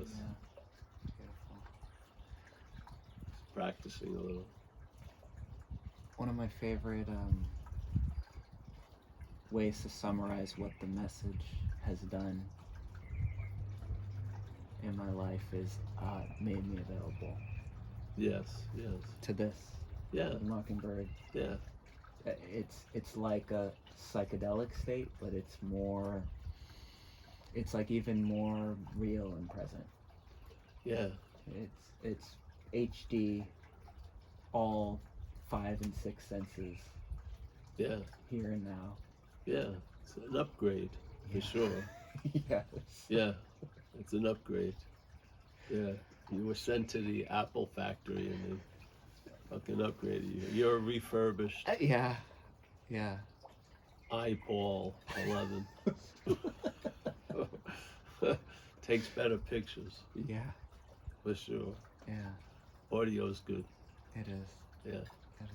was. Yeah. Beautiful. Practicing a little. One of my favorite ways to summarize what the message has done in my life is made me available Yes, yes. to this, Yeah, to the Mockingbird. yeah, It's like a psychedelic state, but it's like even more real and present. yeah, It's HD, all five and six senses yeah, here and now. yeah. It's an upgrade, for Yeah. sure. Yes. Yeah, it's an upgrade. Yeah. You were sent to the Apple factory and they fucking upgraded you. You're a refurbished Yeah. Yeah. iPaul 11. Takes better pictures, Yeah. for sure. Yeah. Audio's good. It is. Yeah. It is.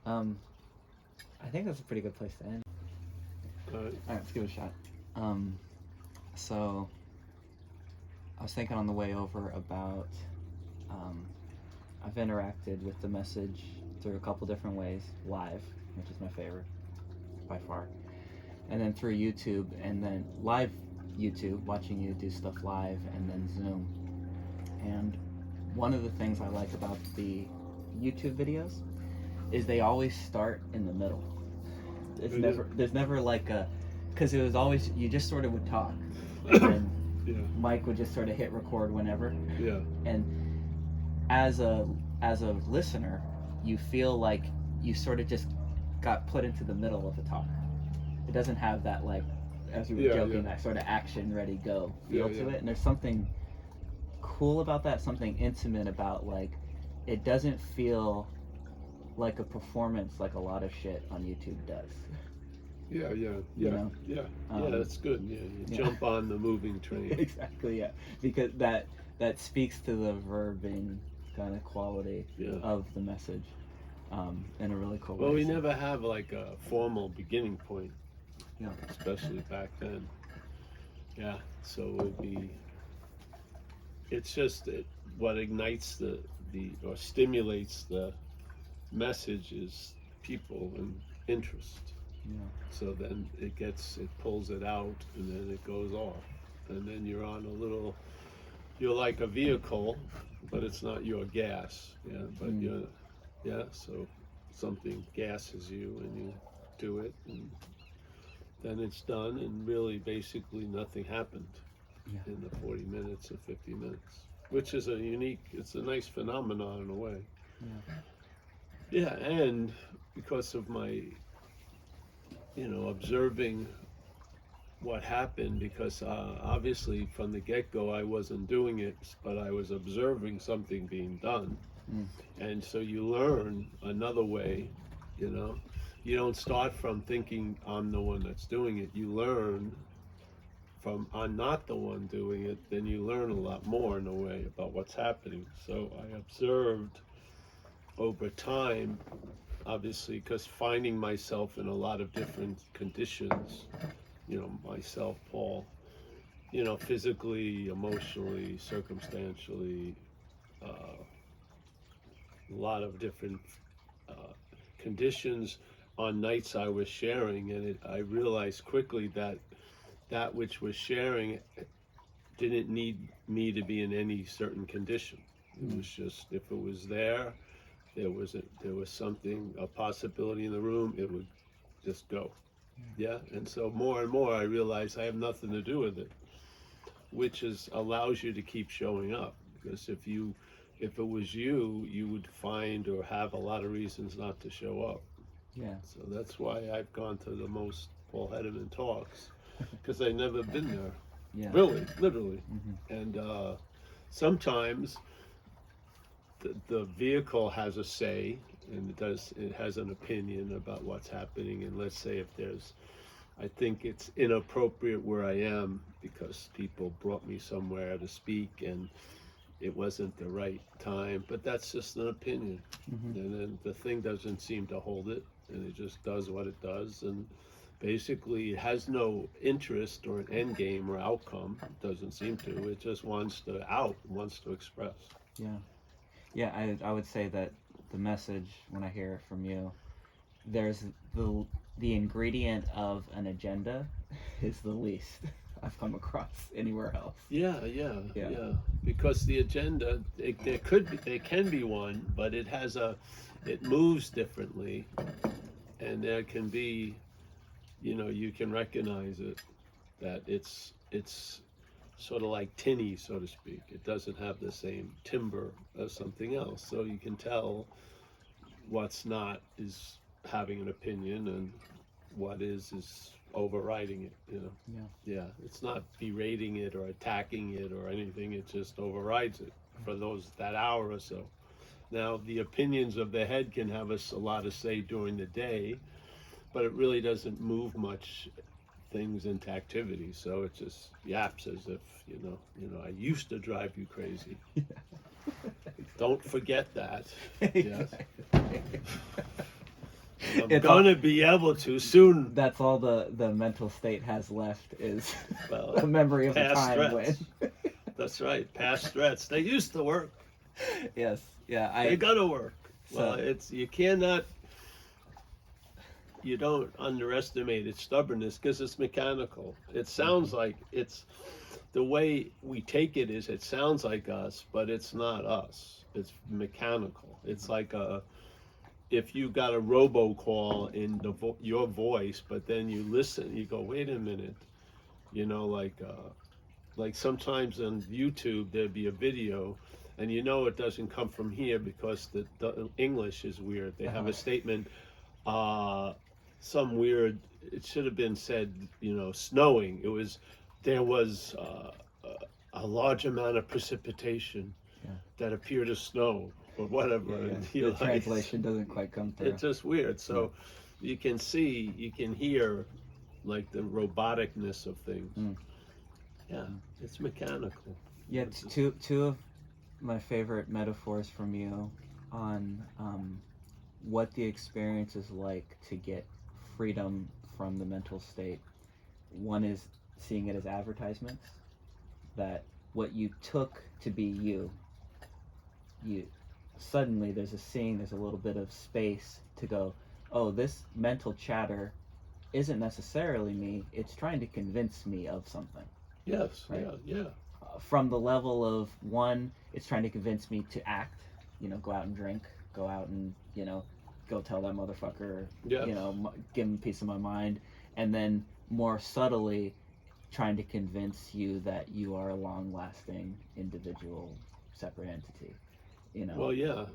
I think that's a pretty good place to end. All right. All right, let's give it a shot. So I was thinking on the way over about I've interacted with the message through a couple different ways. Live, which is my favorite by far, and then through YouTube, and then live YouTube, watching you do stuff live, and then Zoom. And one of the things I like about the YouTube videos is they always start in the middle. There's never like a, because it was always, you just sort of would talk, and then Yeah. Mike would just sort of hit record whenever. Yeah. And as a listener, you feel like you sort of just got put into the middle of a talk. It doesn't have that, like, as we were joking, that sort of action, ready, go feel to it. And there's something cool about that, something intimate about, like, it doesn't feel like a performance like a lot of shit on YouTube does. Yeah, You know? yeah. That's good. Yeah, you jump on the moving train. Exactly, yeah. Because that speaks to the verbing kind of quality of the message in a really cool way. Well, we never have like a formal beginning point. Yeah. Especially back then. Yeah, so it would be, it's just that what ignites or stimulates the message is people and interest. Yeah. So then it pulls it out and then it goes off. And then you're on you're like a vehicle, but it's not your gas. Yeah, but so something gasses you and you do it and then it's done and really basically nothing happened in the 40 minutes or 50 minutes, which is it's a nice phenomenon in a way. Yeah, and because of my, observing what happened, because obviously from the get-go I wasn't doing it, but I was observing something being done. And so you learn another way, You don't start from thinking I'm the one that's doing it. You learn from I'm not the one doing it, then you learn a lot more in a way about what's happening. So I observed over time, obviously, because finding myself in a lot of different conditions, myself, Paul, physically, emotionally, circumstantially, a lot of different conditions on nights I was sharing, and I realized quickly that which was sharing didn't need me to be in any certain condition. It was just, if it was there was something, a possibility in the room, it would just go. Yeah, and so more and more I realized I have nothing to do with it, which allows you to keep showing up, because if it was you, you would find or have a lot of reasons not to show up. Yeah. So that's why I've gone to the most Paul Hedderman talks, because I've never been there. Yeah. Really, literally. And sometimes the vehicle has a say, and it has an opinion about what's happening. And let's say if I think it's inappropriate where I am because people brought me somewhere to speak and it wasn't the right time, but that's just an opinion. And then the thing doesn't seem to hold it, and it just does what it does, and basically has no interest or an end game or outcome. It doesn't seem to. It just wants to wants to express. Yeah. Yeah, I would say that the message, when I hear it from you, there's the ingredient of an agenda is the least I've come across anywhere else. Yeah, yeah, Yeah. yeah. Because the agenda, there can be one, but it moves differently, and there can be, you can recognize it, that it's sort of like tinny, so to speak. It doesn't have the same timbre as something else, so you can tell what's not is having an opinion, and what is overriding it. Yeah. Yeah, it's not berating it or attacking it or anything. It just overrides it for that hour or so. Now, the opinions of the head can have us a lot to say during the day, but it really doesn't move much things into activity. So it just yaps as if I used to drive you crazy. Don't forget that. Yes. I'm It's gonna be able to soon. That's all the mental state has left is Well, a memory of the past time threats. when. That's right. Past threats. They used to work. Yes. Yeah. They're gonna work. Well, So- it's you don't underestimate its stubbornness because it's mechanical. It sounds like it's the way we take it is it sounds like us, but it's not us. It's mechanical. It's like if you got a robocall in your voice, but then you listen, you go, wait a minute, like sometimes on YouTube there'd be a video, and it doesn't come from here because the English is weird. They have a statement, some weird. It should have been said, snowing. There was a large amount of precipitation that appeared to snow or whatever. Yeah, And, the translation doesn't quite come through. it's just weird. So you can hear like the roboticness of things. Yeah, it's mechanical. Yeah, two of my favorite metaphors from you on what the experience is like to get freedom from the mental state. One is seeing it as advertisements, that what you took to be you suddenly there's a little bit of space to go, oh, this mental chatter isn't necessarily me, it's trying to convince me of something. Yes, Right. yeah. From the level of one, it's trying to convince me to act, go out and drink, go out and, go tell that motherfucker, Yes. Give him a piece of my mind. And then more subtly, trying to convince you that you are a long-lasting individual, separate entity. Well, yeah.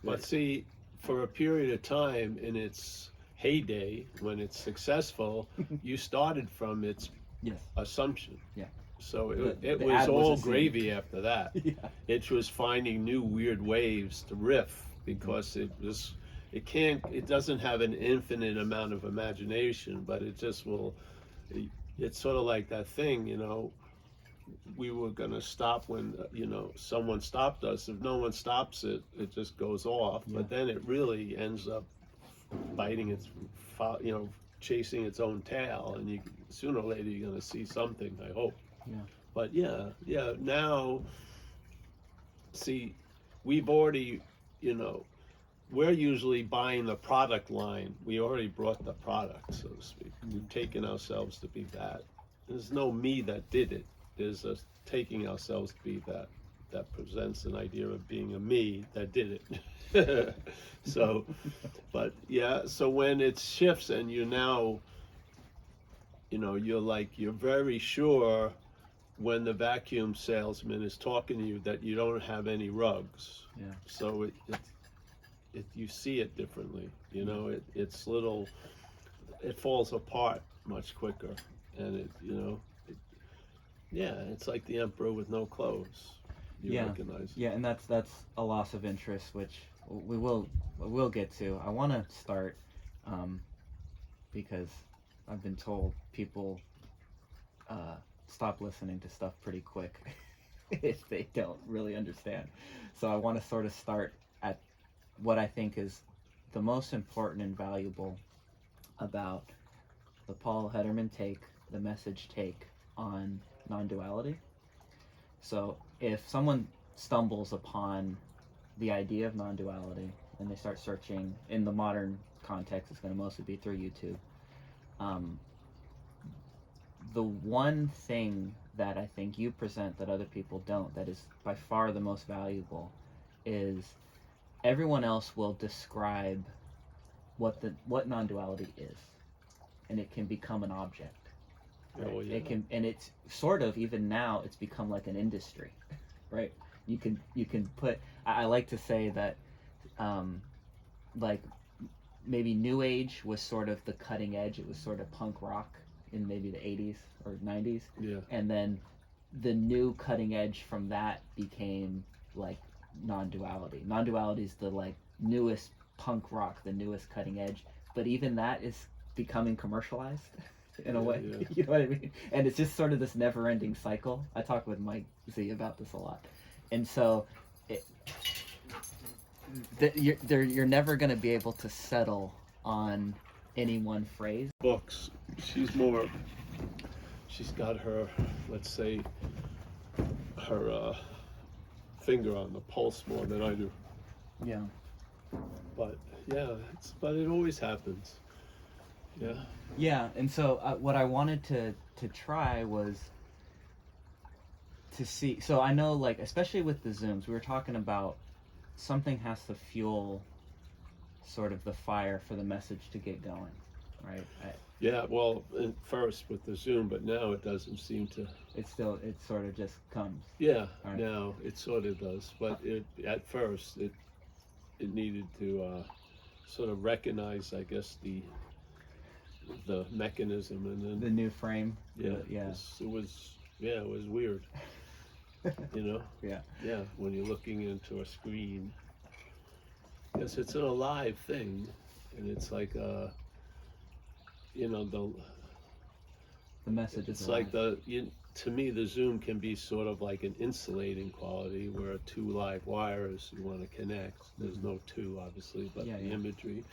But see, for a period of time in its heyday, when it's successful, you started from its Yes. assumption. Yeah. So The it was ad was all a scene. gravy after that. Yeah. It was finding new weird waves to riff because it doesn't have an infinite amount of imagination, but it just will. It's sort of like that thing, we were gonna stop when someone stopped us. If no one stops it, it just goes off. Yeah. But then it really ends up biting chasing its own tail, and sooner or later you're gonna see something. I hope. Yeah. But yeah. Now, see, we've already, we're usually buying the product line. We already brought the product, so to speak. We've taken ourselves to be that. There's no me that did it. There's a taking ourselves to be that presents an idea of being a me that did it. So, but yeah, so when it shifts and you're now, you're very sure when the vacuum salesman is talking to you that you don't have any rugs. Yeah. So you see it differently. It falls apart much quicker, and it's like the emperor with no clothes. You recognize. Yeah, and that's a loss of interest, which we'll get to. I want to start because I've been told people stop listening to stuff pretty quick if they don't really understand. So I want to sort of start at what I think is the most important and valuable about the Paul Hedderman take, the message take on non-duality. So if someone stumbles upon the idea of non-duality and they start searching in the modern context, it's going to mostly be through YouTube. The one thing that I think you present that other people don't, that is by far the most valuable, is everyone else will describe what non-duality is, and it can become an object. Right? Oh, yeah. It can, and it's sort of, even now, it's become like an industry, right? You can put. I like to say that, like maybe New Age was sort of the cutting edge. It was sort of punk rock in maybe the 80s or 90s. Yeah. And then the new cutting edge from that became like non-duality. Non-duality is the like newest punk rock, the newest cutting edge. But even that is becoming commercialized in a way. Yeah. You know what I mean? And it's just sort of this never-ending cycle. I talk with Mike Z about this a lot. And so you're never going to be able to settle on any one phrase. Books. She's got her, let's say, her finger on the pulse more than I do. Yeah. But yeah, but it always happens. Yeah. Yeah, and so what I wanted to try was to see. So I know, like, especially with the Zooms, we were talking about something has to fuel sort of the fire for the message to get going, right? Yeah, well, at first with the Zoom, but now it doesn't seem to. It sort of just comes. Yeah, right. now it sort of does, but at first it needed to sort of recognize, I guess, the mechanism, and then the new frame. Yeah, Yeah. it was weird. You know. Yeah. Yeah, when you're looking into a screen. Yes, it's an alive thing, and it's like the message is it's like to me the Zoom can be sort of like an insulating quality, where two live wires you want to connect. There's no two, obviously, but the imagery,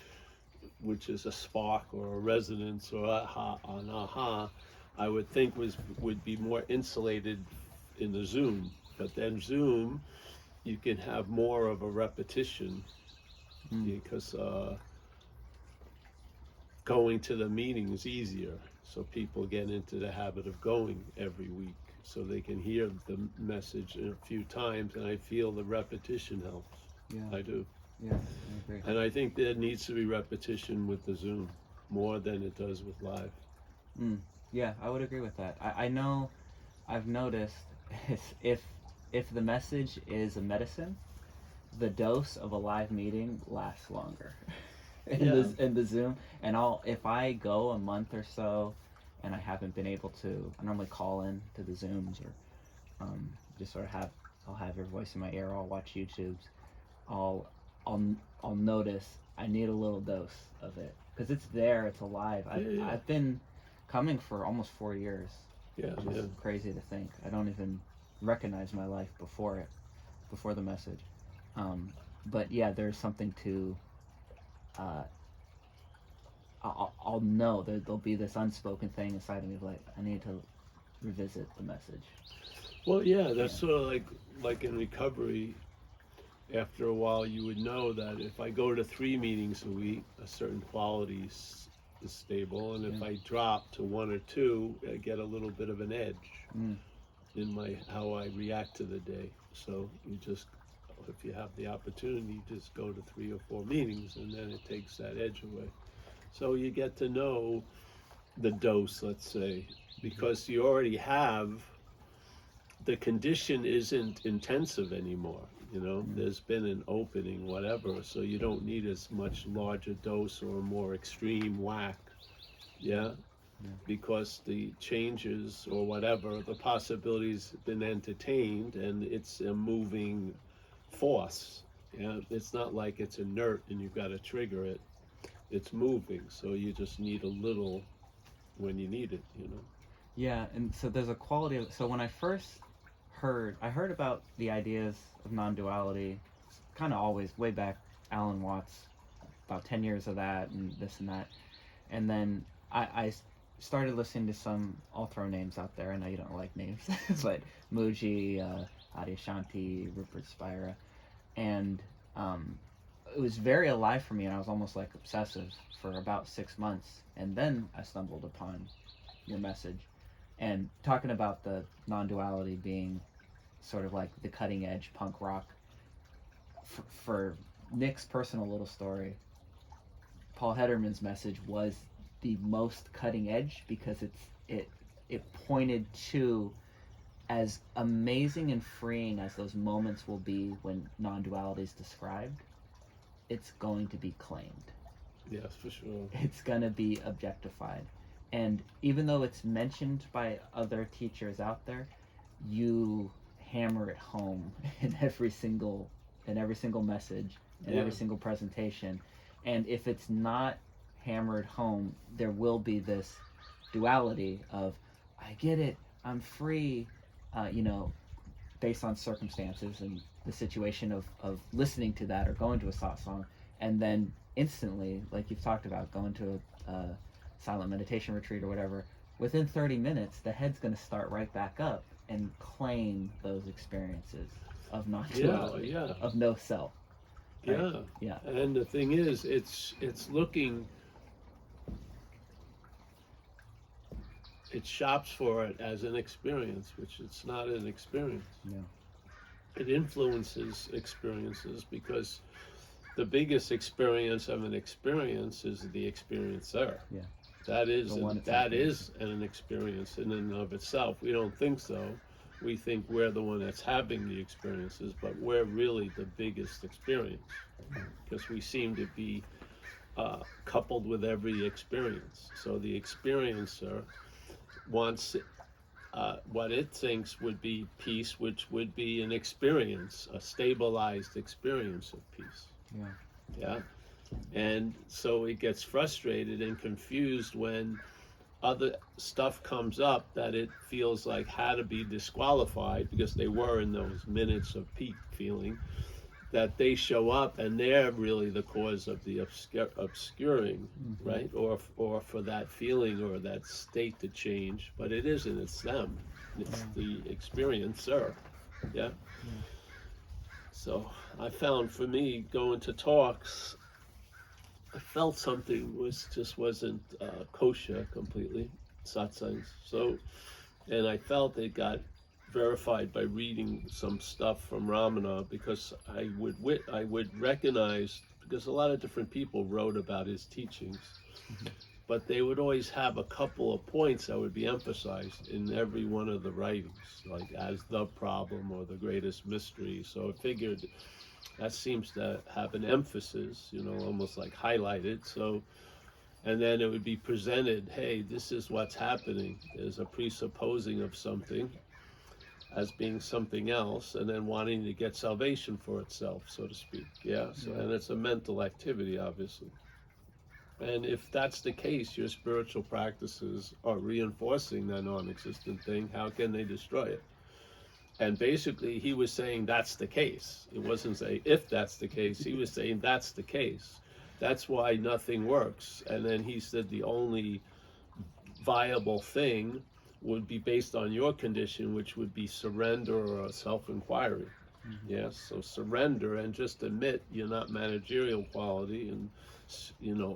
which is a spark or a resonance or an aha, I would think would be more insulated in the Zoom. But then Zoom, you can have more of a repetition because going to the meeting is easier. So people get into the habit of going every week so they can hear the message a few times, and I feel the repetition helps. Yeah. I do. Yeah, I agree. And I think there needs to be repetition with the Zoom more than it does with live. Yeah, I would agree with that. I know, I've noticed if the message is a medicine, the dose of a live meeting lasts longer. in the Zoom, and if I go a month or so and I haven't been able to, I normally call in to the Zooms or just sort of I'll have your voice in my ear, I'll watch YouTubes, I'll notice I need a little dose of it because it's there, it's alive. I've been coming for almost 4 years. Which is crazy to think. I don't even recognize my life before the message. But yeah, there's something to I'll know there'll be this unspoken thing inside of me, like I need to revisit the message. Well, yeah, that's sort of like in recovery. After a while, you would know that if I go to 3 meetings a week, a certain quality is stable, and if I drop to 1 or 2, I get a little bit of an edge in how I react to the day. So you just, if you have the opportunity, just go to 3 or 4 meetings, and then it takes that edge away. So you get to know the dose, let's say, because you already have, the condition isn't intensive anymore. There's been an opening, whatever, so you don't need as much larger dose or a more extreme whack. Because the changes or whatever, the possibilities have been entertained, and it's a moving force. It's not like it's inert and you've got to trigger it. It's moving, so you just need a little when you need it. Yeah, and so there's a quality of, so when I first heard about the ideas of non-duality, kind of always way back, Alan Watts, about 10 years of that and this and that, and then I started listening to some, I'll throw names out there, I know you don't like names, but Muji, Adyashanti, Rupert Spira, and it was very alive for me, and I was almost like obsessive for about 6 months, and then I stumbled upon your message, and talking about the non-duality being sort of like the cutting edge punk rock. For Nick's personal little story, Paul Hedderman's message was the most cutting edge because it pointed to, as amazing and freeing as those moments will be when non-duality is described, it's going to be claimed. Yes, for sure. It's going to be objectified. And even though it's mentioned by other teachers out there, you hammer it home in every single message, in every single presentation. And if it's not hammered home, there will be this duality of, I get it, I'm free, based on circumstances and the situation of listening to that or going to a song, and then instantly, like you've talked about, going to a silent meditation retreat or whatever, within 30 minutes, the head's going to start right back up and claim those experiences of non-duality, of no self. Right? Yeah. And the thing is, it's looking, it shops for it as an experience, which it's not an experience. Yeah. It influences experiences because the biggest experience of an experience is the experiencer. Yeah. That is an experience in and of itself. We don't think so. We think we're the one that's having the experiences, but we're really the biggest experience because we seem to be coupled with every experience. So the experiencer wants what it thinks would be peace, which would be an experience, a stabilized experience of peace. Yeah. And so it gets frustrated and confused when other stuff comes up that it feels like had to be disqualified because they were in those minutes of peak feeling, that they show up and they're really the cause of the obscuring, right? Or for that feeling or that state to change, but it isn't, it's them. It's the experiencer. Yeah. So I found for me going to talks, I felt something wasn't kosher completely, satsangs. So, and I felt it got verified by reading some stuff from Ramana because I would recognize, because a lot of different people wrote about his teachings, but they would always have a couple of points that would be emphasized in every one of the writings, like as the problem or the greatest mystery. So I figured that seems to have an emphasis, almost like highlighted. So, and then it would be presented, hey, this is what's happening. There's a presupposing of something as being something else, and then wanting to get salvation for itself, so to speak. So, and it's a mental activity, obviously. And if that's the case, your spiritual practices are reinforcing that non-existent thing, how can they destroy it? And basically, he was saying that's the case. It wasn't saying if that's the case. He was saying that's the case. That's why nothing works. And then he said the only viable thing would be based on your condition, which would be surrender or self-inquiry. Yes, so surrender and just admit you're not managerial quality, and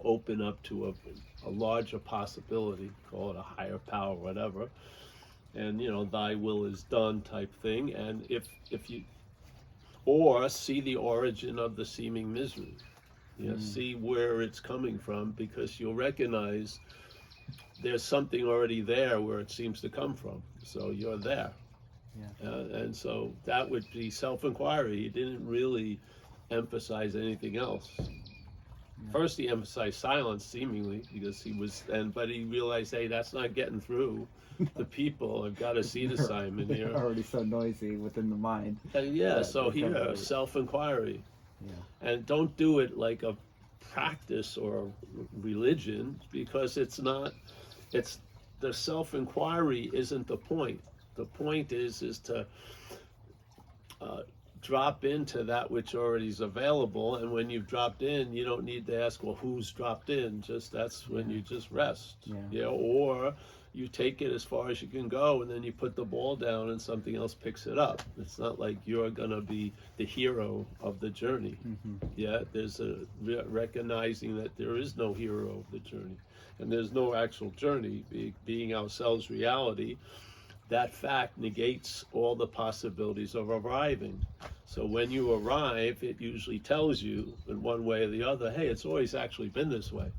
open up to a larger possibility, call it a higher power, whatever. And thy will is done type thing. And if you, or see the origin of the seeming misery, see where it's coming from, because you'll recognize there's something already there where it seems to come from, so you're there. And so that would be self-inquiry. He didn't really emphasize anything else. First he emphasized silence, seemingly, because but he realized, hey, that's not getting through. The people have got a seat assignment here. They're already so noisy within the mind. So here, self-inquiry. And don't do it like a practice or religion, because it's not, the self-inquiry isn't the point. The point is to drop into that which already is available, and when you've dropped in, you don't need to ask, well, who's dropped in? Just that's when you just rest. Yeah. Or you take it as far as you can go, and then you put the ball down and something else picks it up. It's not like you're gonna be the hero of the journey. There's a recognizing that there is no hero of the journey, and there's no actual journey. Being ourselves reality, that fact negates all the possibilities of arriving. So when you arrive, it usually tells you in one way or the other, hey, it's always actually been this way.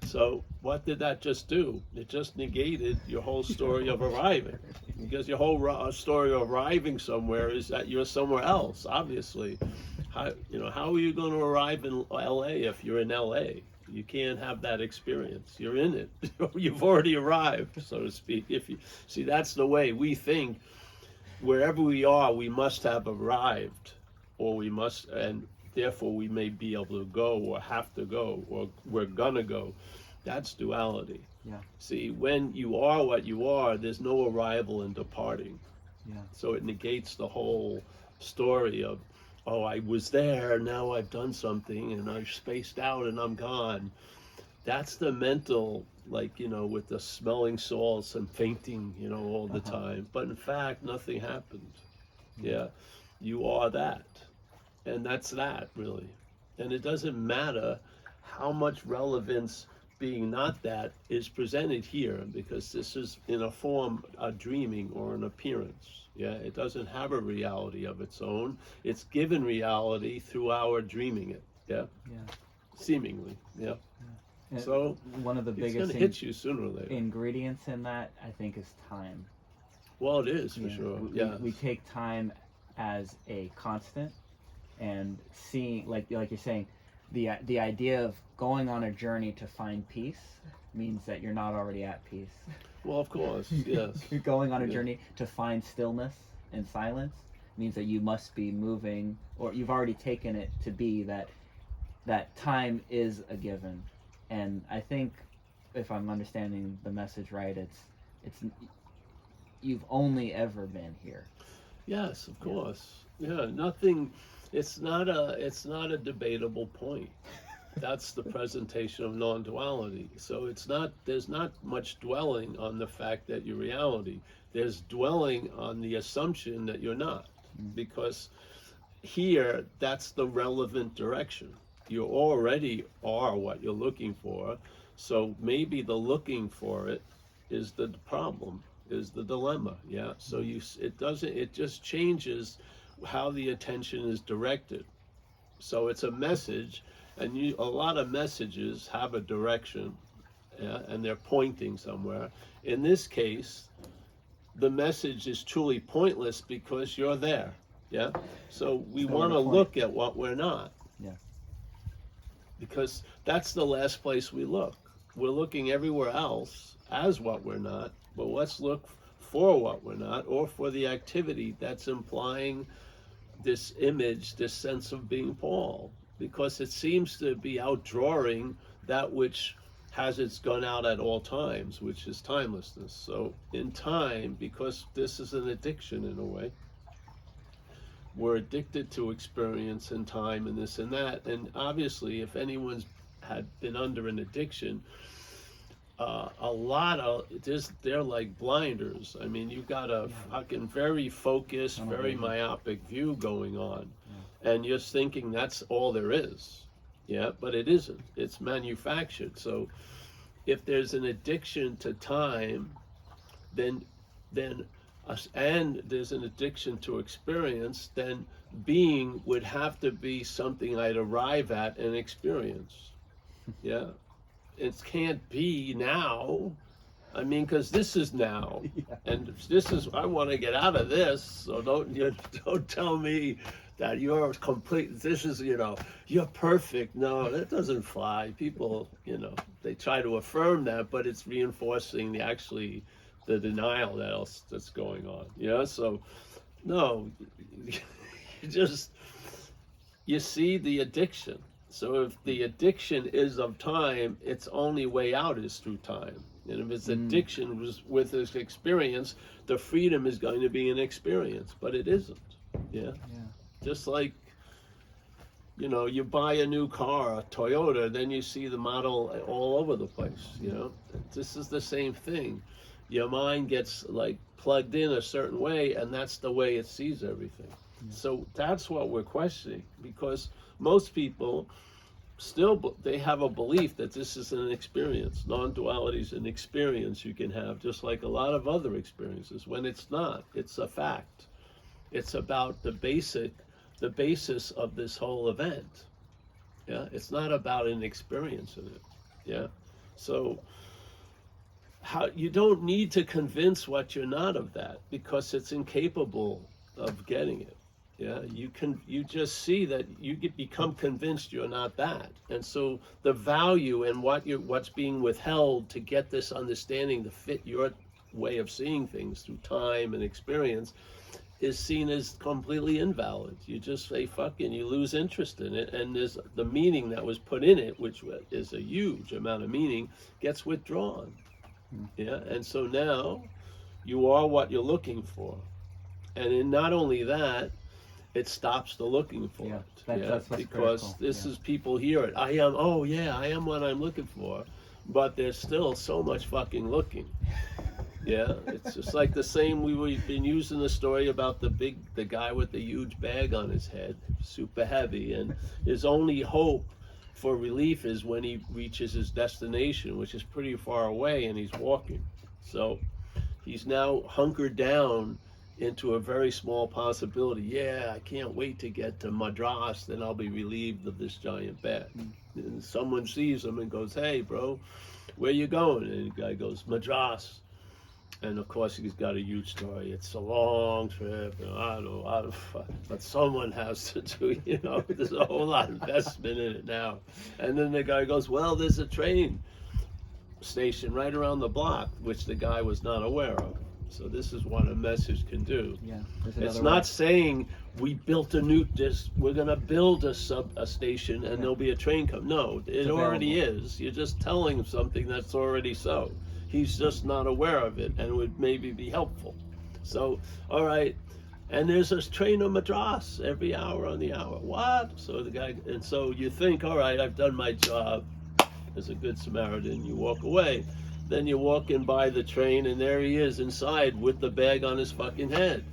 So what did that just do? It just negated your whole story of arriving, because your whole story of arriving somewhere is that you're somewhere else. Obviously, how are you going to arrive in LA if you're in LA? You can't have that experience. You're in it. You've already arrived, so to speak. If you see, that's the way we think. Wherever we are, we must have arrived, or we must, and therefore we may be able to go, or have to go, or we're gonna go. That's duality. Yeah. See, when you are what you are, there's no arrival and departing. Yeah. So it negates the whole story of, oh, I was there, now I've done something, and I've spaced out and I'm gone. That's the mental, like, with the smelling salts and fainting, all the time. But in fact, nothing happened. Yeah. You are that. And that's that, really. And it doesn't matter how much relevance being not that is presented here, because this is in a form, a dreaming or an appearance. Yeah, it doesn't have a reality of its own. It's given reality through our dreaming it. Yeah. Seemingly. Yeah. And so one of the it's biggest gonna hit you sooner or later. ingredients in that, I think, is time. Well, it is for sure. We take time as a constant, and seeing, like you're saying, the idea of going on a journey to find peace means that you're not already at peace. Well, of course, yes. You're going on a journey to find stillness and silence means that you must be moving, or you've already taken it to be that time is a given. And I think, if I'm understanding the message right, it's you've only ever been here. Yes, of course. Yeah, nothing. It's not a debatable point. That's the presentation of non-duality. So there's not much dwelling on the fact that you're reality. There's dwelling on the assumption that you're not, because here, that's the relevant direction. You already are what you're looking for. So maybe the looking for it is the problem, is the dilemma. Yeah. So it just changes how the attention is directed. So it's a message, and a lot of messages have a direction, and they're pointing somewhere. In this case, the message is truly pointless because you're there. Yeah. So we want to look at what we're not. Yeah. Because that's the last place we look. We're looking everywhere else as what we're not, but let's look for what we're not, or for the activity that's implying this image, this sense of being Paul, because it seems to be outdrawing that which has its gun out at all times, which is timelessness. So in time, because this is an addiction in a way, we're addicted to experience and time and this and that. And obviously, if anyone's had been under an addiction, a lot of they're like blinders. I mean, you've got a fucking very focused, very myopic view going on, and you're thinking that's all there is. Yeah, but it isn't. It's manufactured. So if there's an addiction to time, then and there's an addiction to experience, then being would have to be something I'd arrive at and experience. Yeah. It can't be now. I mean, because this is now, and this is, I want to get out of this. So don't tell me that you're complete. This is, you're perfect. No, that doesn't fly. People, they try to affirm that, but it's reinforcing the denial that's going on. Yeah. So, no, you see the addiction. So if the addiction is of time, its only way out is through time. And if it's addiction was with this experience, the freedom is going to be an experience, but it isn't. Yeah. Just like, you know, you buy a new car, a Toyota, then you see the model all over the place, you know. This is the same thing. Your mind gets like plugged in a certain way, and that's the way it sees everything. So that's what we're questioning, because most people still, they have a belief that this is an experience. Non-duality is an experience you can have, just like a lot of other experiences, when it's not. It's a fact. It's about the basis of this whole event. Yeah, it's not about an experience in it. Yeah, so how you don't need to convince what you're not of that, because it's incapable of getting it. Yeah, you just see that become convinced you're not that, and so the value in what's being withheld to get this understanding to fit your way of seeing things through time and experience is seen as completely invalid. You just say fucking, you lose interest in it, and there's the meaning that was put in it, which is a huge amount of meaning, gets withdrawn. Yeah, and so now you are what you're looking for, and in not only that, it stops the looking for it. That's what's because critical. this is, people hear it. I am. Oh yeah, I am what I'm looking for, but there's still so much fucking looking. Yeah, it's just like the same. We've been using the story about the guy with the huge bag on his head, super heavy, and his only hope for relief is when he reaches his destination, which is pretty far away, and he's walking. So he's now hunkered down into a very small possibility. Yeah, I can't wait to get to Madras, then I'll be relieved of this giant bag. And someone sees him and goes, "Hey, bro, where you going?" And the guy goes, "Madras." And of course, he's got a huge story. It's a long trip, and I don't know, but someone has to do, you know, there's a whole lot of investment in it now. And then the guy goes, "Well, there's a train station right around the block," which the guy was not aware of. So this is what a message can do. Yeah, It's not saying we're gonna build a station and there'll be a train come. No, it already is. You're just telling him something that's already so. He's just not aware of it, and it would maybe be helpful. So, all right, and there's a train to Madras every hour on the hour. What? So the guy, and so you think, all right, I've done my job as a good Samaritan. You walk away. Then you walk in by the train, and there he is inside with the bag on his fucking head.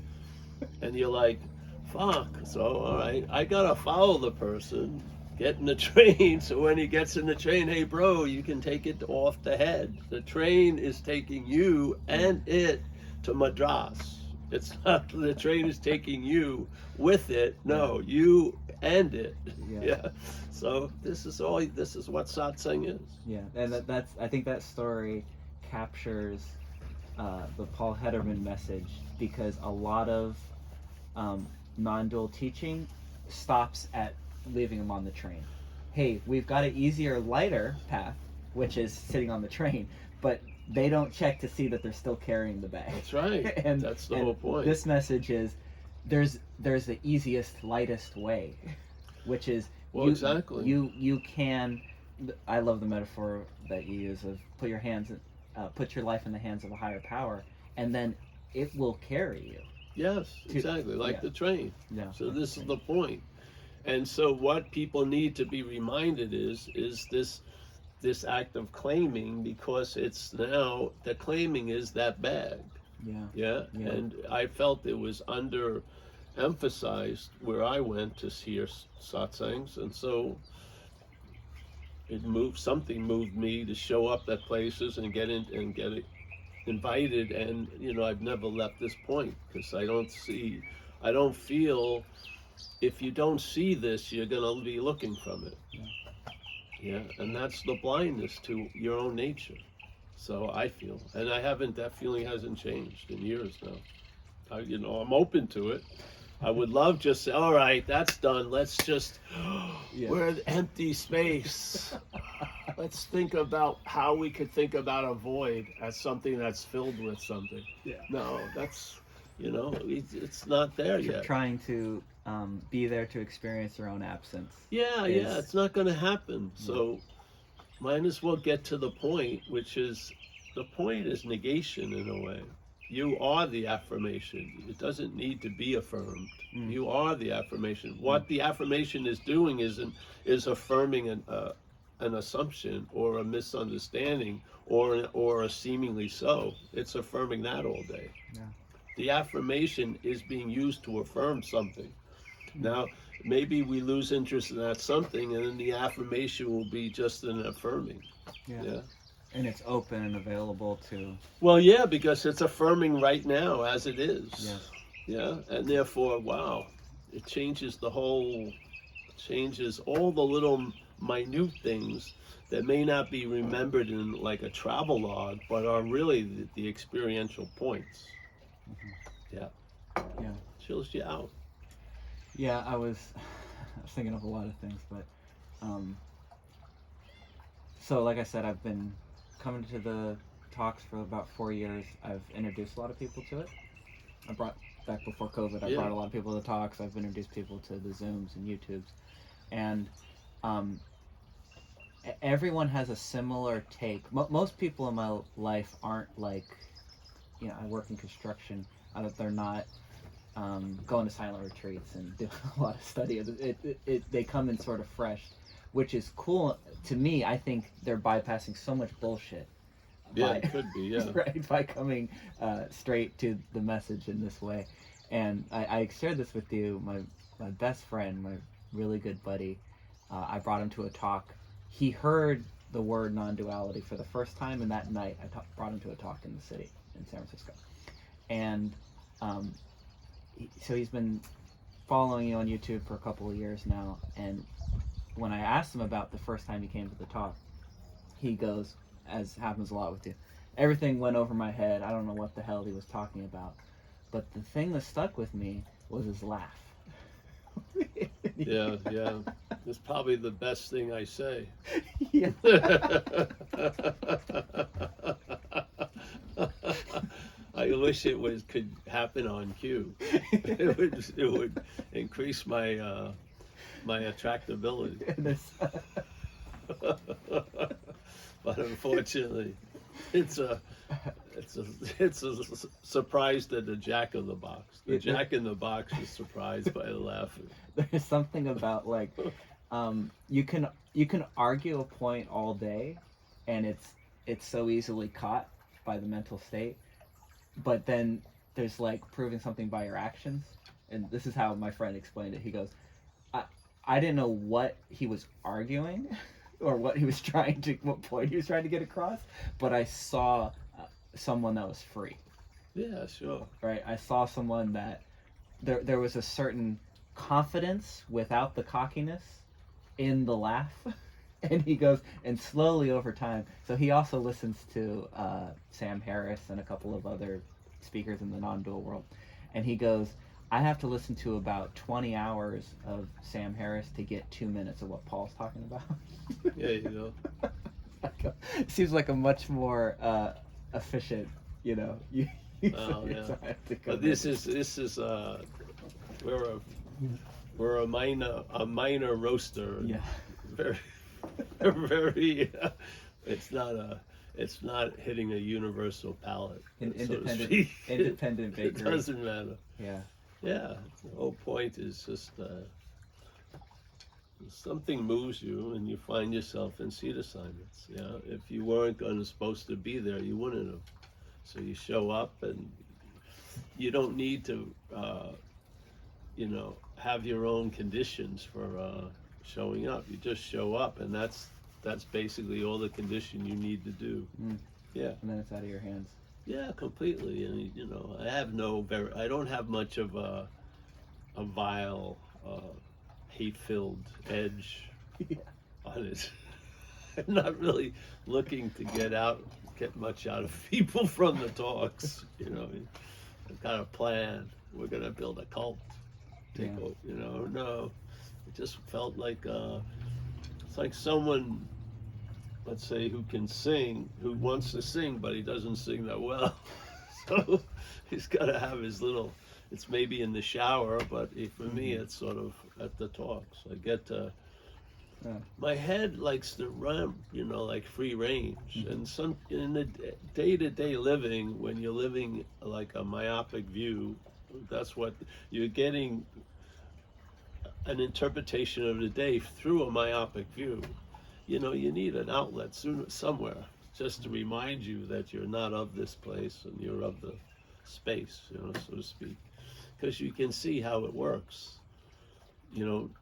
And you're like, fuck. So, all right, I gotta follow the person, get in the train, so when he gets in the train, hey, bro, you can take it off the head. The train is taking you and it to Madras. It's not the train is taking you with it. No, you and it. Yeah. So this is what satsang is. Yeah, and that's I think that story captures the Paul Hedderman message, because a lot of non-dual teaching stops at leaving them on the train. Hey, we've got an easier, lighter path, which is sitting on the train, but they don't check to see that they're still carrying the bag. That's right. And that's the whole point. This message is there's the easiest, lightest way, which is exactly. You can. I love the metaphor that you use of put your life in the hands of a higher power, and then it will carry you. Yes, exactly, like the train. Yeah. So this is the point. And so what people need to be reminded is this act of claiming, because it's now the claiming is that bag. Yeah. And I felt it was under-emphasized where I went to hear satsangs, and so something moved me to show up at places and get in and get it invited. And I've never left this point, because I don't feel, if you don't see this, you're gonna be looking from it. Yeah, and that's the blindness to your own nature. So I feel, and that feeling hasn't changed in years now. I'm open to it. I would love just say, all right, that's done. Let's just, we're an empty space. Let's think about how we could think about a void as something that's filled with something. Yeah. No, that's, it's not there yet. Trying to be there to experience your own absence. Yeah, it's not going to happen. So might as well get to the point, which is, the point is negation in a way. You are the affirmation. It doesn't need to be affirmed. Mm. You are the affirmation. What the affirmation is doing is affirming an assumption or a misunderstanding or a seemingly so. It's affirming that all day. Yeah. The affirmation is being used to affirm something. Mm. Now, maybe we lose interest in that something, and then the affirmation will be just an affirming. Yeah. Yeah. And it's open and available to. Well, yeah, because it's affirming right now as it is. Yes. Yeah, and therefore, wow, it changes changes all the little minute things that may not be remembered in like a travel log, but are really the experiential points. Yeah. Yeah. Chills you out. Yeah, I was thinking of a lot of things, but so like I said, I've been coming to the talks for about 4 years. I've introduced a lot of people to it. I brought back before COVID. I Yeah. brought a lot of people to the talks. I've introduced people to the Zooms and YouTubes, and everyone has a similar take. Most people in my life aren't like, I work in construction. They're not going to silent retreats and doing a lot of study. They come in sort of fresh, which is cool to me. I think they're bypassing so much bullshit. Yeah, it could be, yeah. Right, by coming straight to the message in this way. And I shared this with you. My best friend, my really good buddy, I brought him to a talk. He heard the word non-duality for the first time, and that night I brought him to a talk in the city, in San Francisco. And so he's been following you on YouTube for a couple of years now, and when I asked him about the first time he came to the talk, he goes, as happens a lot with you, everything went over my head. I don't know what the hell he was talking about. But the thing that stuck with me was his laugh. Yeah. It's probably the best thing I say. Yeah. I wish it could happen on cue. It would increase my my attractability. But unfortunately, it's a surprise to the Jack in the Box. The Jack in the Box is surprised by the laughing. There's something about like you can argue a point all day, and it's so easily caught by the mental state. But then there's like proving something by your actions, and this is how my friend explained it. He goes, I didn't know what he was arguing, or what point he was trying to get across, but I saw someone that was free. Yeah, sure. Right, I saw someone that there was a certain confidence without the cockiness in the laugh. And he goes, and slowly over time, so he also listens to Sam Harris and a couple of other speakers in the non-dual world, and he goes, I have to listen to about 20 hours of Sam Harris to get 2 minutes of what Paul's talking about. Yeah, you know. It seems like a much more efficient, Oh, yeah. But this is we're a minor roaster. Yeah. Very very. It's not hitting a universal palate. Independent bakery. It doesn't matter. Yeah. Yeah. The whole point is just something moves you and you find yourself in seat assignments. Yeah. If you weren't supposed to be there, you wouldn't have. So you show up, and you don't need to, have your own conditions for showing up. You just show up, and that's basically all the condition you need to do. Yeah. And then it's out of your hands. Yeah, completely. And I don't have much of a vile, hate-filled edge on it. I'm not really looking to get much out of people from the talks. I've got a plan. We're gonna build a cult. No. It just felt like it's like someone, let's say, who can sing, who wants to sing, but he doesn't sing that well. So he's got to have his little. It's maybe in the shower, but for me, it's sort of at the talks. I get to My head likes to run, like free range. Mhm. And some in the day-to-day living, when you're living like a myopic view, that's what you're getting, an interpretation of the day through a myopic view. You need an outlet somewhere just to remind you that you're not of this place and you're of the space, so to speak. Because you can see how it works.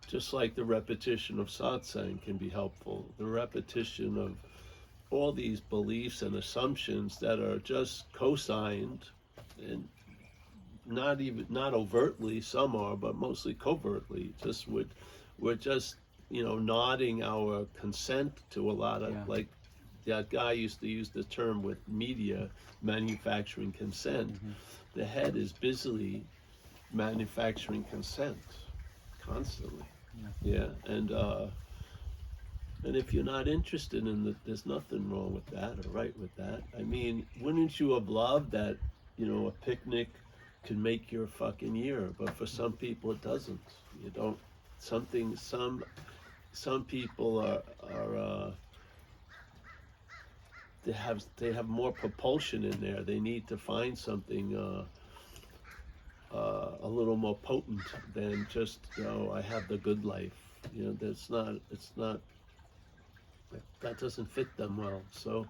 Just like the repetition of satsang can be helpful, the repetition of all these beliefs and assumptions that are just cosigned, and not overtly, some are, but mostly covertly. We're just nodding our consent to a lot of, Yeah. like that guy used to use the term with media, manufacturing consent. Mhm. The head is busily manufacturing consent constantly. Yeah, and if you're not interested in it, there's nothing wrong with that or right with that. I mean, wouldn't you have loved that, a picnic could make your fucking year? But for some people, it doesn't. You don't. Something. Some people are they have more propulsion in there. They need to find something a little more potent than just, I have the good life. That's not. It's not. That doesn't fit them well. So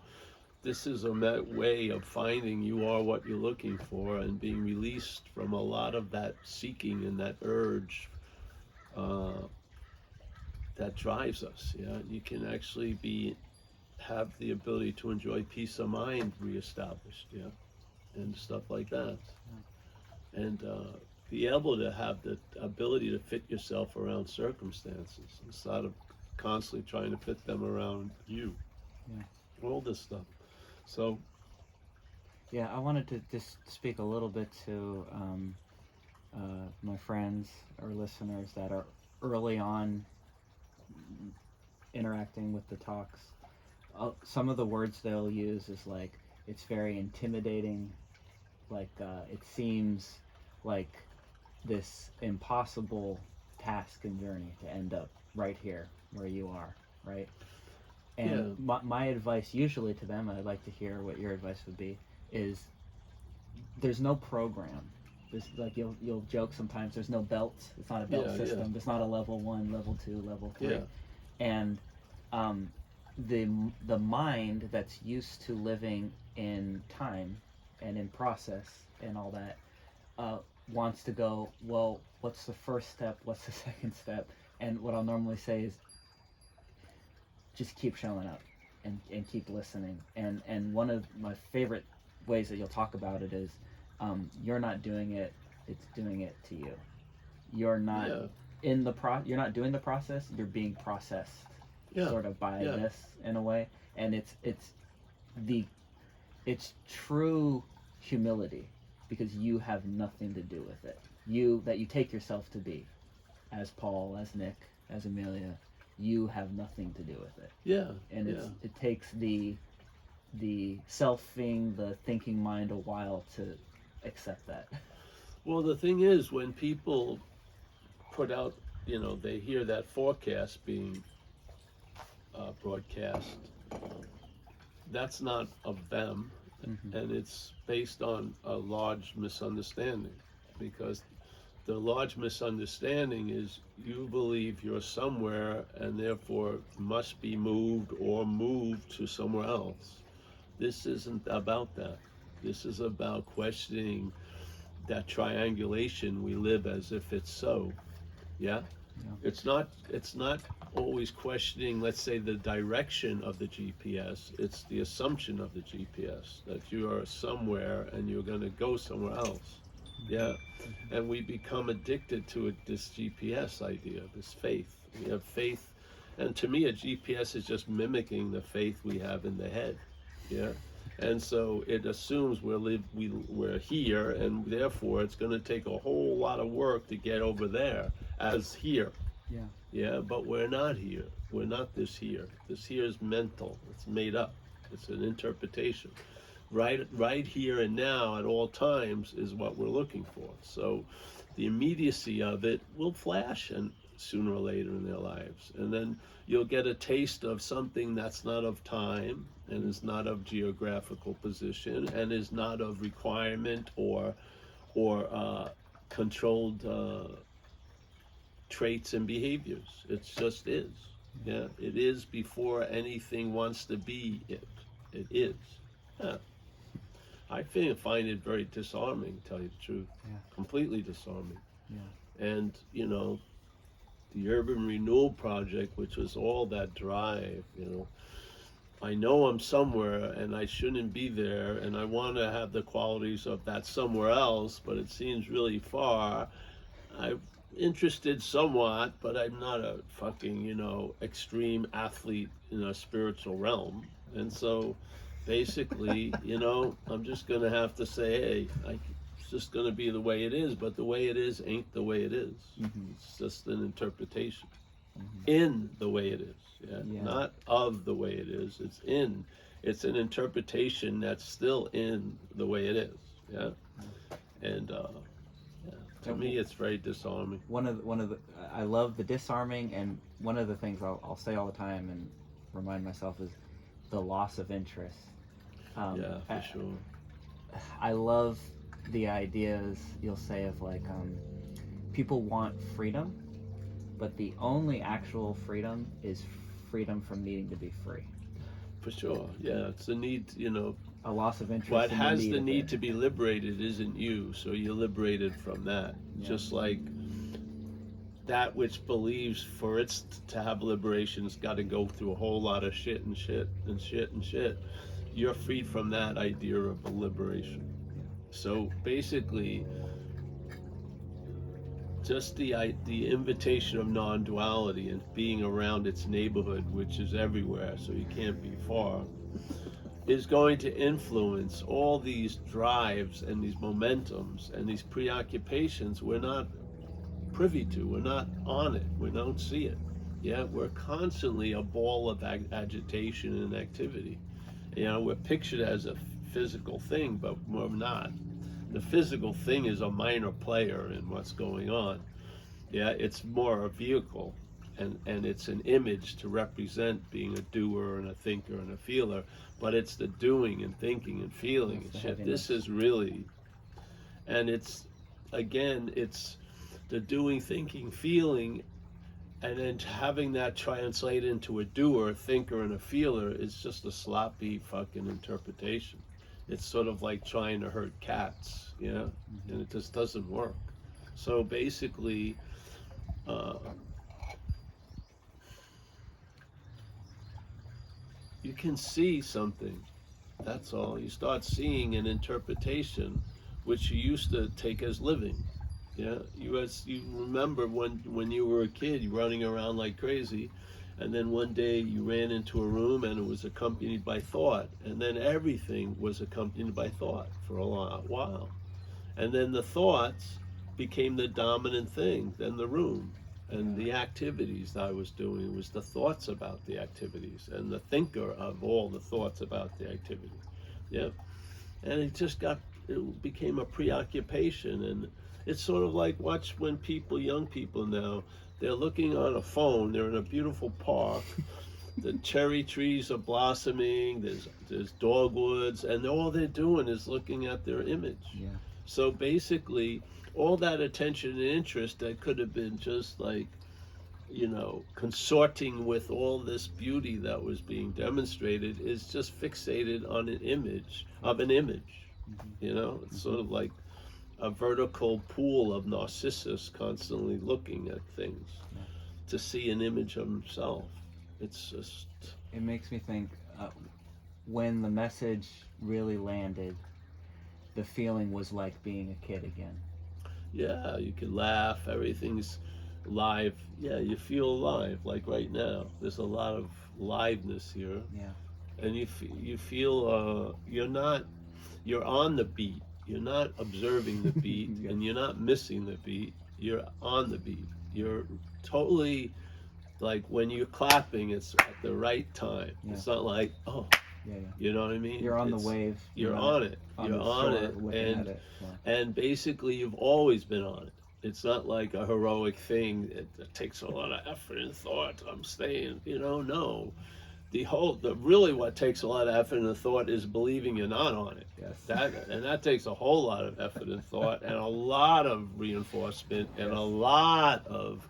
this is a way of finding you are what you're looking for and being released from a lot of that seeking and that urge uh, that drives us. Yeah, you can actually have the ability to enjoy peace of mind reestablished. Yeah, and stuff like that, and be able to have the ability to fit yourself around circumstances instead of constantly trying to fit them around you. Yeah. All this stuff. So Yeah, I wanted to just speak a little bit to my friends or listeners that are early on interacting with the talks. Some of the words they'll use is like, it's very intimidating, like it seems like this impossible task and journey to end up right here where you are, right? And yeah, my advice usually to them, and I'd like to hear what your advice would be, is there's no program. There's like you'll joke sometimes. There's no belt. It's not a belt Yeah, system. yeah. There's not a level 1, level 2, level 3. Yeah. And um, the mind that's used to living in time and in process and all that wants to go, well, what's the first step? What's the second step? And what I'll normally say is just keep showing up and keep listening. And one of my favorite ways that you'll talk about it is you're not doing it, it's doing it to you. You're not Yeah. you're not doing the process, you're being processed Yeah. sort of by Yeah. this in a way. And it's true humility because you have nothing to do with it. You take yourself to be, as Paul, as Nick, as Amelia, you have nothing to do with it. Yeah. And Yeah. it takes the selfing, the thinking mind a while to accept that. Well, the thing is, when people put out, they hear that forecast being broadcast, that's not of them, Mm-hmm. and it's based on a large misunderstanding, because the large misunderstanding is you believe you're somewhere and therefore must be moved or moved to somewhere else. This isn't about that. This is about questioning that triangulation we live as if it's so. Yeah? Yeah. It's not always questioning, let's say, the direction of the GPS. It's the assumption of the GPS that you are somewhere and you're going to go somewhere else. Yeah? And we become addicted to this GPS idea, this faith. We have faith, and to me, a GPS is just mimicking the faith we have in the head. Yeah, and so it assumes we're here, and therefore it's going to take a whole lot of work to get over there as here. Yeah. Yeah, but we're not here. We're not this here. This here is mental. It's made up. It's an interpretation. Right here and now at all times is what we're looking for. So the immediacy of it will flash and sooner or later in their lives. And then you'll get a taste of something that's not of time and is not of geographical position and is not of requirement or controlled traits and behaviors. It just is. Yeah, it is before anything wants to be it. It is. Yeah. I find it very disarming, to tell you the truth. Yeah. Completely disarming. Yeah. And, you know, the Urban Renewal Project, which was all that drive, you know, I know I'm somewhere and I shouldn't be there, and I want to have the qualities of that somewhere else, but it seems really far. I'm interested somewhat, but I'm not a fucking, you know, extreme athlete in a spiritual realm. And so basically, you know, I'm just going to have to say, hey, it's just going to be the way it is, but the way it is ain't the way it is. Mm-hmm. It's just an interpretation Mm-hmm. in the way it is. Yeah? Yeah. Not of the way it is. It's an interpretation that's still in the way it is. Yeah. And to me, it's very disarming. One of the I love the disarming, and one of the things I'll say all the time and remind myself is the loss of interest. Yeah, for sure. I love the ideas you'll say of like people want freedom, but the only actual freedom is freedom from needing to be free. For sure. Yeah, it's the need, you know. A loss of interest. What in has the the of need it. to be liberated isn't you, so you're liberated from that. Yeah. Just like that which believes for it to have liberation's got to go through a whole lot of shit and shit and shit and shit. You're freed from that idea of liberation. So basically, just the invitation of non-duality and being around its neighborhood, which is everywhere, so you can't be far, is going to influence all these drives and these momentums and these preoccupations we're not privy to. We're not on it. We don't see it. Yeah, we're constantly a ball of agitation and activity. You know, we're pictured as a physical thing, but we're not. The physical thing is a minor player in what's going on. Yeah, it's more a vehicle, and it's an image to represent being a doer and a thinker and a feeler, but it's the doing and thinking and feeling and shit. This is really, and it's, again, it's the doing, thinking, feeling, and then having that translate into a doer, a thinker, and a feeler is just a sloppy fucking interpretation. It's sort of like trying to herd cats, yeah, and it just doesn't work. So basically, you can see something. That's all. You start seeing an interpretation, which you used to take as living. Yeah, you remember when you were a kid, running around like crazy, and then one day you ran into a room and it was accompanied by thought, and then everything was accompanied by thought for a long while, and then the thoughts became the dominant thing. Then the room and the activities that I was doing was the thoughts about the activities and the thinker of all the thoughts about the activity. Yeah, and it became a preoccupation. And it's sort of like, watch when young people now, they're looking on a phone, they're in a beautiful park, the cherry trees are blossoming, there's dogwoods, and all they're doing is looking at their image. Yeah. So basically, all that attention and interest that could have been just like, you know, consorting with all this beauty that was being demonstrated is just fixated on an image of an image. You know, it's sort of like a vertical pool of Narcissus constantly looking at things to see an image of himself. It's just... It makes me think, when the message really landed, the feeling was like being a kid again. Yeah, you can laugh, everything's live. Yeah, you feel alive, like right now. There's a lot of liveness here. Yeah. And you feel, you're on the beat. You're not observing the beat, Yeah. and you're not missing the beat. You're on the beat. You're totally, like when you're clapping, it's at the right time. Yeah. It's not like, oh, Yeah. you know what I mean? You're on the wave. You're on it. You're on it, looking at it. Yeah. and basically you've always been on it. It's not like a heroic thing. It takes a lot of effort and thought. I'm staying, no. Really what takes a lot of effort and thought is believing you're not on it. Yes. That takes a whole lot of effort and thought and a lot of reinforcement and Yes. a lot of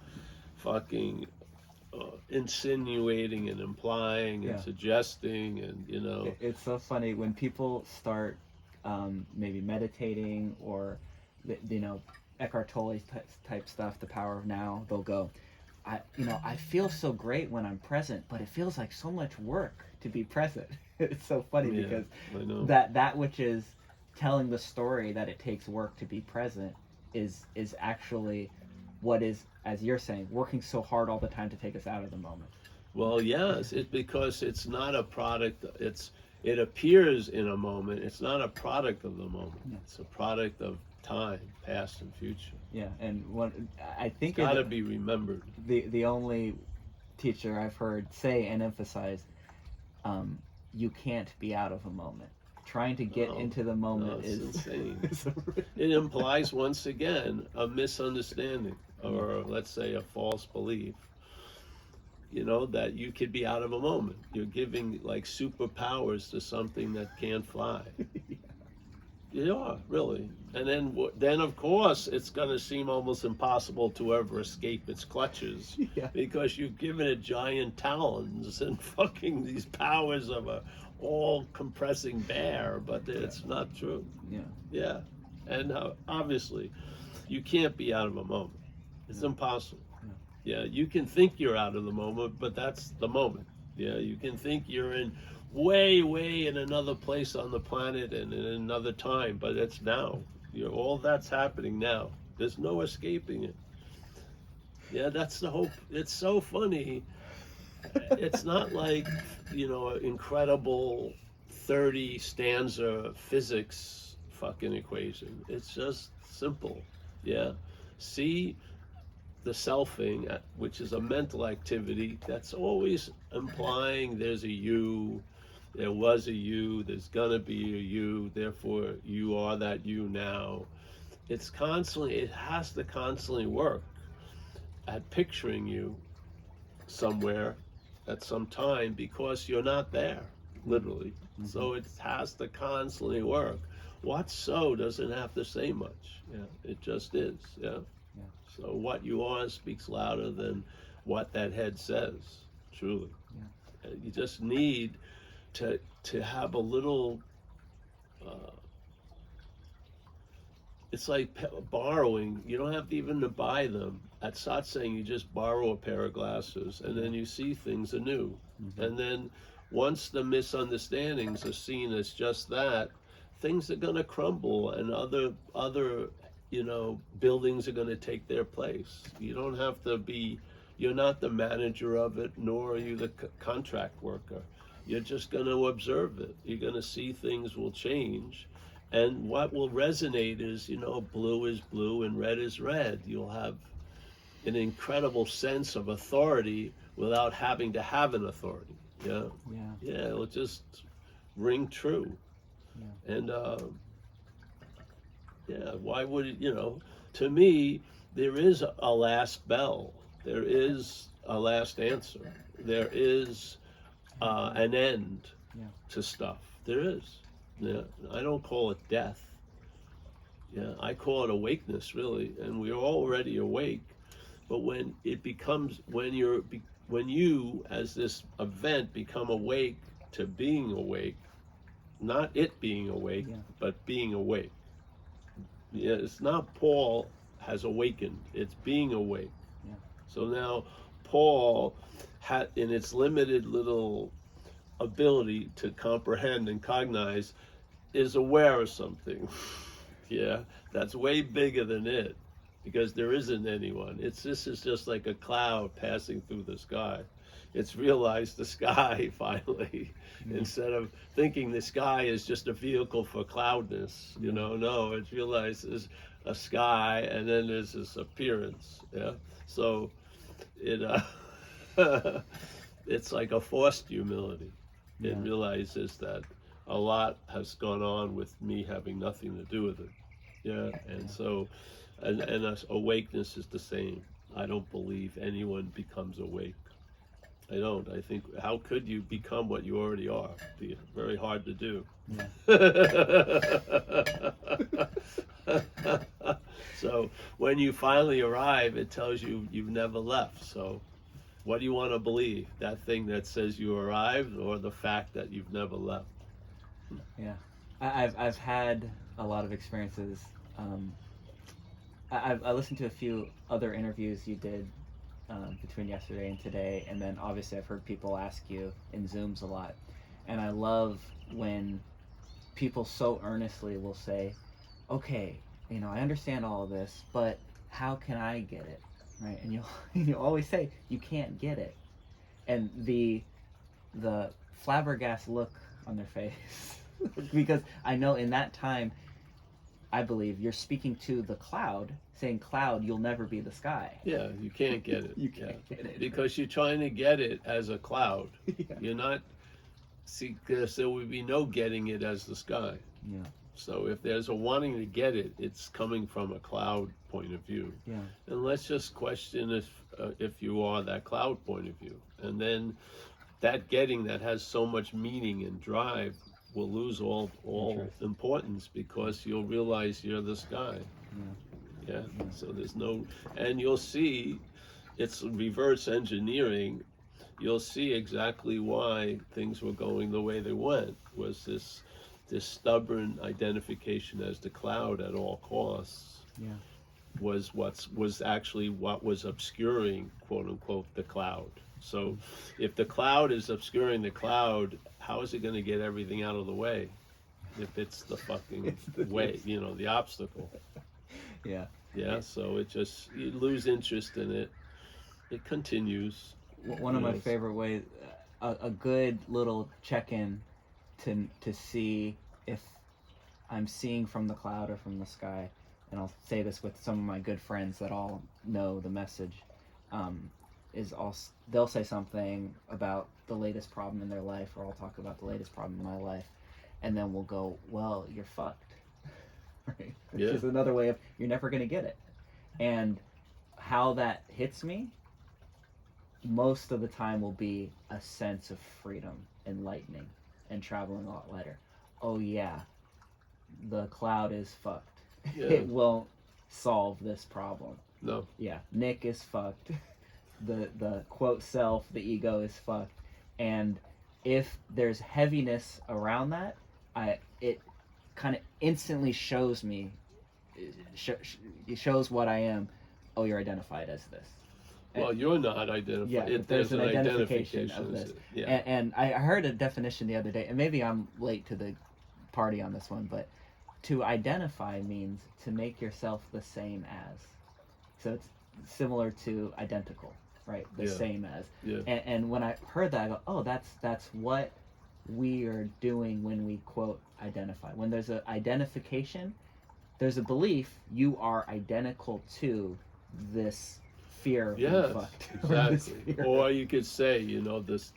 fucking insinuating and implying and Yeah. suggesting and It's so funny when people start maybe meditating or Eckhart Tolle's type stuff, The Power of Now. They'll go, I feel so great when I'm present, but it feels like so much work to be present. It's so funny because that which is telling the story that it takes work to be present is actually what is, as you're saying, working so hard all the time to take us out of the moment. Well, yes, because it's not a product. It appears in a moment. It's not a product of the moment. Yeah. It's a product of time, past and future. Yeah, and I think it's got to be remembered. The only teacher I've heard say and emphasize, you can't be out of a moment. Trying to get into the moment is insane. It implies once again a misunderstanding, or let's say a false belief. That you could be out of a moment. You're giving like superpowers to something that can't fly. Yeah, really. And then of course it's going to seem almost impossible to ever escape its clutches, because you've given it giant talons and fucking these powers of a all-compressing bear, but it's not true. Yeah. And obviously you can't be out of a moment. It's impossible. Yeah, you can think you're out of the moment, but that's the moment. Yeah, you can think you're in way in another place on the planet and in another time, but it's now. All that's happening now. There's no escaping it. Yeah, that's the hope. It's so funny. It's not like, an incredible 30 stanza physics fucking equation. It's just simple. Yeah. See the selfing, which is a mental activity that's always implying there's a you, there was a you, there's gonna be a you, therefore you are that you now. It has to constantly work at picturing you somewhere at some time, because you're not there, literally. Mm-hmm. So it has to constantly work. What's so doesn't have to say much. Yeah, it just is. Yeah. So what you are speaks louder than what that head says, truly. Yeah. You just need to have a little, it's like borrowing. You don't have to even to buy them. At satsang, you just borrow a pair of glasses, and then you see things anew. Mm-hmm. And then once the misunderstandings are seen as just that, things are going to crumble, and other buildings are going to take their place. You don't have to be, you're not the manager of it, nor are you the contract worker. You're just going to observe it. You're going to see things will change. And what will resonate is, blue is blue and red is red. You'll have an incredible sense of authority without having to have an authority. Yeah. It'll just ring true. And why would it, to me, there is a last bell. There is a last answer. There is an end to stuff. There is. Yeah. I don't call it death. Yeah, I call it awakeness, really. And we're already awake. But when you, as this event, become awake to being awake, not it being awake, but being awake. Yeah, it's not Paul has awakened, it's being awake. Yeah. So now Paul had, in its limited little ability to comprehend and cognize, is aware of something. Yeah, that's way bigger than it, because there isn't anyone. This is just like a cloud passing through the sky. It's realized the sky finally, instead of thinking the sky is just a vehicle for cloudness. No, it's realized there's a sky, and then there's this appearance. Yeah, so it's like a forced humility. It realizes that a lot has gone on with me having nothing to do with it. Yeah, and so And awakeness is the same. I don't believe anyone becomes awake. I don't. I think, how could you become what you already are? Be very hard to do. So when you finally arrive, it tells you you've never left. So what do you want to believe? That thing that says you arrived, or the fact that you've never left? Yeah, I've had a lot of experiences. I listened to a few other interviews you did between yesterday and today, and then obviously I've heard people ask you in Zooms a lot, and I love when people so earnestly will say, "Okay, I understand all of this, but how can I get it?" Right? And you always say you can't get it, and the flabbergasted look on their face because I know in that time, I believe you're speaking to the cloud, saying, "Cloud, you'll never be the sky." Yeah, you can't get it. You can't get it. Because you're trying to get it as a cloud. Yeah. You're not. See, because there would be no getting it as the sky. Yeah. So if there's a wanting to get it, it's coming from a cloud point of view. Yeah. And let's just question if you are that cloud point of view, and then that getting that has so much meaning and drive will lose all importance, because you'll realize you're the sky. Yeah. So there's no, and you'll see, it's reverse engineering. You'll see exactly why things were going the way they went. Was this stubborn identification as the cloud at all costs? Yeah. Was actually what was obscuring, quote unquote, the cloud. So if the cloud is obscuring the cloud, how is it going to get everything out of the way? If it's the fucking way, the obstacle. Yeah. Yeah, so you lose interest in it. It continues. One of my favorite ways, a good little check-in to see if I'm seeing from the cloud or from the sky, and I'll say this with some of my good friends that all know the message, they'll say something about the latest problem in their life, or I'll talk about the latest problem in my life, and then we'll go, "Well, you're fucked." Right? Which is another way of, you're never going to get it. And how that hits me most of the time will be a sense of freedom and lightning and traveling a lot lighter. Oh yeah, the cloud is fucked. Yeah. It won't solve this problem. No. Yeah, Nick is fucked. The quote self, the ego is fucked. And if there's heaviness around that, it kind of instantly shows me, it shows what I am. Oh, you're identified as this. Well, you're not identified. Yeah, there's an identification of this. Yeah. And I heard a definition the other day, and maybe I'm late to the party on this one, but to identify means to make yourself the same as. So it's similar to identical, right? The same as. Yeah. And when I heard that, I go, oh, that's what we are doing when we quote identify. When there's an identification, there's a belief you are identical to this fear of being fucked. Exactly. Or you could say, this,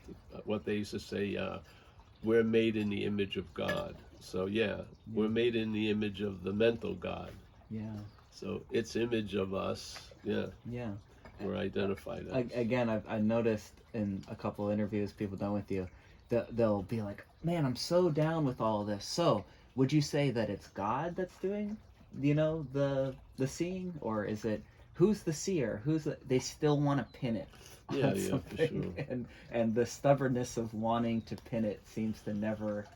what they used to say, we're made in the image of God. So we're made in the image of the mental God. Yeah. So its image of us, yeah. We're identified as. Again, I noticed in a couple of interviews people done with you, they'll be like, "Man, I'm so down with all of this. So, would you say that it's God that's doing, the seeing, or is it who's the seer? They still want to pin it on something, for sure. And the stubbornness of wanting to pin it seems to never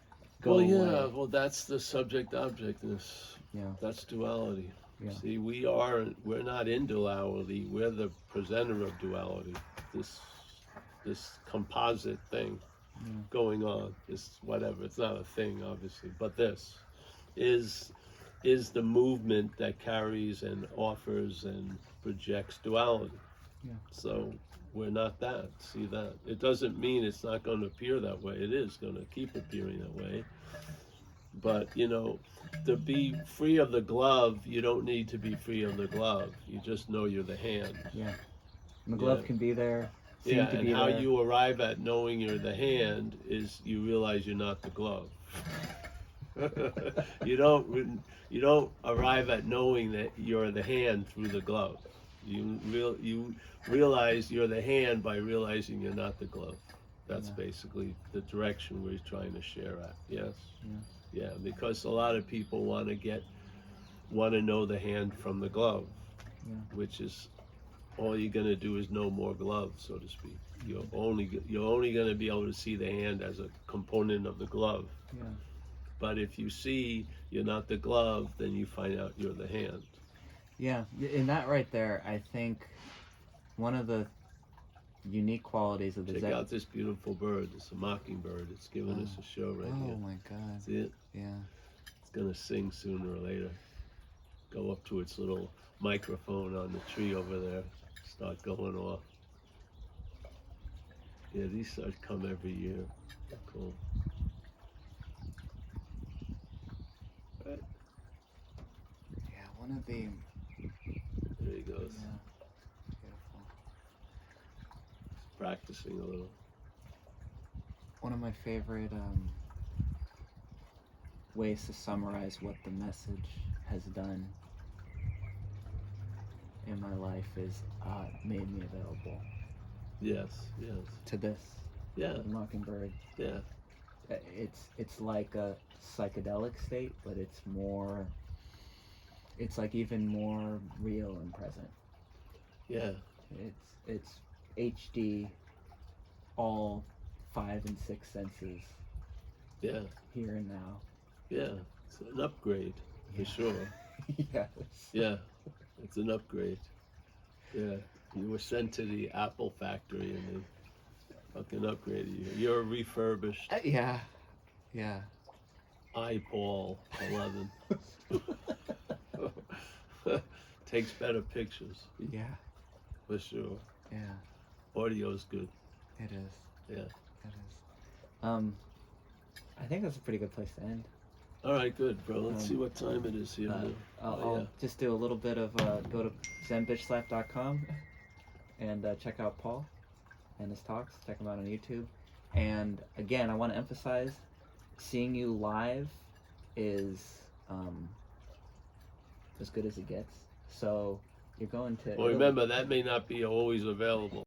go away. Well, that's the subject-objectness. Yeah. That's duality. Yeah. See, we're not in duality. We're the presenter of duality. This composite thing going on. This whatever. It's not a thing, obviously, but this is the movement that carries and offers and projects duality. Yeah. So we're not that. See that? It doesn't mean it's not going to appear that way. It is going to keep appearing that way. But, to be free of the glove, you don't need to be free of the glove. You just know you're the hand. Yeah. And the glove can be there. And how you arrive at knowing you're the hand is you realize you're not the glove. you don't arrive at knowing that you're the hand through the glove. You realize you're the hand by realizing you're not the glove. That's Yeah. basically the direction we're trying to share at. Yes. Yeah. Yeah, because a lot of people want to know the hand from the glove, Yeah. which is all you're gonna do is know more gloves, so to speak. You're only gonna be able to see the hand as a component of the glove. Yeah. But if you see you're not the glove, then you find out you're the hand. Yeah. In that right there, I think one of the unique qualities of the Check Zen. out this beautiful bird. It's a mockingbird. It's giving us a show right here. Oh my God. See it? Yeah. It's gonna sing sooner or later. Go up to its little microphone on the tree over there. Start going off. Yeah, these come every year. They're cool. Right. Yeah. One of the. There he goes. Yeah. Beautiful. Practicing a little. One of my favorite ways to summarize what the message has done in my life is made me available Yes, yes. to this. Yeah, The mockingbird. yeah, It's like a psychedelic state, but it's more. It's like even more real and present. yeah, It's HD, all 5 and 6 senses yeah, here and now. yeah. It's an upgrade, for sure. Yes. Yeah, it's an upgrade. Yeah, you were sent to the Apple factory and they fucking upgraded you. You're a refurbished Yeah. Yeah. iPaul 11. Takes better pictures, Yeah. for sure. Yeah. Audio's good. It is. Yeah. It is. I think that's a pretty good place to end. All right, good, bro. Let's see what time it is here. I'll just do a little bit of go to zenbitchslap.com and check out Paul and his talks. Check him out on YouTube. And again, I want to emphasize, seeing you live is as good as it gets. So you're going to. Well, remember, that may not be always available.